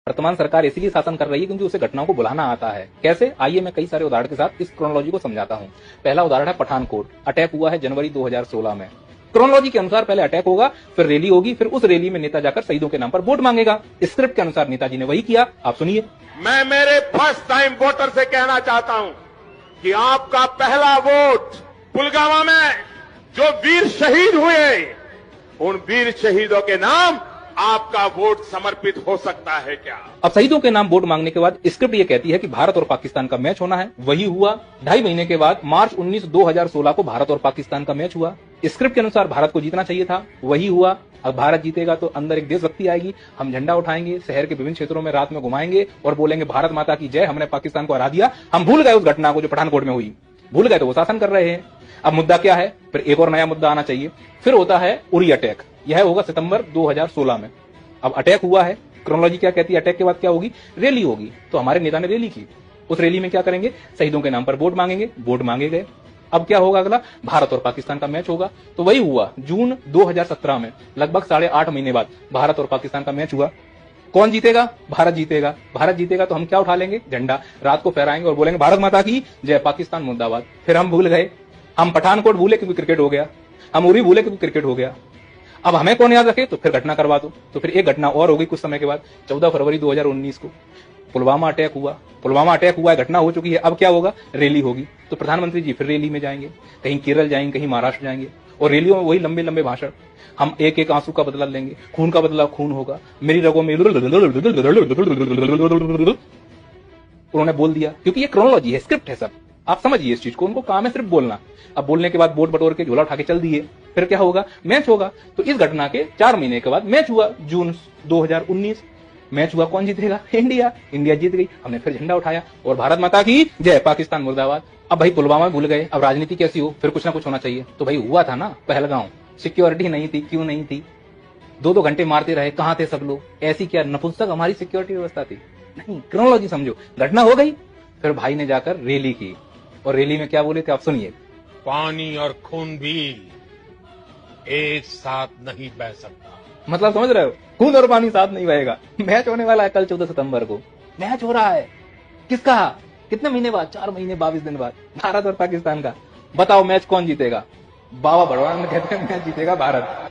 वर्तमान सरकार इसीलिए शासन कर रही है क्योंकि उसे घटनाओं को बुलाना आता है। कैसे? आइए मैं कई सारे उदाहरण के साथ इस क्रोनोलॉजी को समझाता हूं। पहला उदाहरण है पठानकोट। अटैक हुआ है जनवरी 2016 में। क्रोनोलॉजी के अनुसार पहले अटैक होगा, फिर रैली होगी, फिर उस रैली में नेता जाकर शहीदों के नाम पर वोट मांगेगा। स्क्रिप्ट के अनुसार नेताजी ने वही किया। आप सुनिए। मैं मेरे फर्स्ट टाइम वोटर से कहना चाहता हूं कि आपका पहला वोट पुलवामा में जो वीर शहीद हुए, उन वीर शहीदों के नाम आपका वोट समर्पित हो सकता है क्या? अब शहीदों के नाम वोट मांगने के बाद स्क्रिप्ट ये कहती है कि भारत और पाकिस्तान का मैच होना है। वही हुआ। 2.5 महीने के बाद मार्च 19 2016 को भारत और पाकिस्तान का मैच हुआ। स्क्रिप्ट के अनुसार भारत को जीतना चाहिए था, वही हुआ। अब भारत जीतेगा तो अंदर एक देशभक्ति आएगी, हम झंडा उठाएंगे, शहर के विभिन्न क्षेत्रों में रात में घुमाएंगे और बोलेंगे भारत माता की जय, हमने पाकिस्तान को हरा दिया। हम भूल गए उस घटना को जो पठानकोट में हुई, भूल गए तो वो शासन कर रहे हैं। अब मुद्दा क्या है? फिर एक और नया मुद्दा आना चाहिए। फिर होता है उरी अटैक। यह होगा सितंबर 2016 में। अब अटैक हुआ है। क्रोनोलॉजी क्या कहती है? अटैक के बाद क्या होगी? रैली होगी। तो हमारे नेता ने रैली की। उस रैली में क्या करेंगे? शहीदों के नाम पर वोट मांगेंगे। वोट मांगे गए। अब क्या होगा? अगला भारत और पाकिस्तान का मैच होगा। तो वही हुआ। जून 2017 में लगभग 8.5 महीने बाद भारत और पाकिस्तान का मैच हुआ। कौन जीतेगा? भारत जीतेगा। भारत जीतेगा तो हम क्या उठा लेंगे? झंडा। रात को फहराएंगे और बोलेंगे भारत माता की जय, पाकिस्तान मुर्दाबाद। फिर हम भूल गए। हम पठानकोट भूले क्योंकि क्रिकेट हो गया, हम उरी भूले क्योंकि क्रिकेट हो गया। अब हमें कौन याद रखे? तो फिर घटना करवा दो। तो फिर एक घटना और हो गई कुछ समय के बाद। 14 फरवरी 2019 को पुलवामा अटैक हुआ। पुलवामा अटैक हुआ है, घटना हो चुकी है। अब क्या होगा? रैली होगी। तो प्रधानमंत्री जी फिर रैली में जाएंगे, कहीं केरल जाएंगे, कहीं महाराष्ट्र जाएंगे और रैलियों में वही लंबे लंबे भाषण। हम एक एक आंसू का बदला लेंगे, खून का बदला खून होगा। मेरी रगों में उन्होंने बोल दिया, क्योंकि ये क्रोनोलॉजी है, स्क्रिप्ट है सब। आप समझिए इस चीज को। उनको काम है सिर्फ बोलना। अब बोलने के बाद वोट बटोर के झोला उठा के चल दिए। फिर क्या होगा? मैच होगा। तो इस घटना के 4 महीने के बाद मैच हुआ। जून 2019 मैच हुआ। कौन जीतेगा? इंडिया। इंडिया जीत गई। हमने फिर झंडा उठाया और भारत माता की जय, पाकिस्तान मुर्दाबाद। अब भाई पुलवामा भूल गए, अब राजनीति कैसी हो? फिर कुछ ना कुछ होना चाहिए। तो भाई हुआ था ना पहलगांव। सिक्योरिटी नहीं थी। क्यों नहीं थी? 2-2 घंटे मारते रहे। कहां थे सब लोग? ऐसी क्या नपुंसक हमारी सिक्योरिटी व्यवस्था थी? नहीं। क्रोनोलॉजी समझो। घटना हो गई, फिर भाई ने जाकर रैली की और रैली में क्या बोले थे आप सुनिए। पानी और खून भी एक साथ नहीं बह सकता। मतलब समझ रहे हो? खून और पानी साथ नहीं बहेगा। मैच होने वाला है कल 14 सितंबर को। मैच हो रहा है। किसका? कितने महीने बाद? 4 महीने 22 दिन बाद। भारत और पाकिस्तान का। बताओ मैच कौन जीतेगा? बाबा भगवान कहते हैं मैच जीतेगा भारत।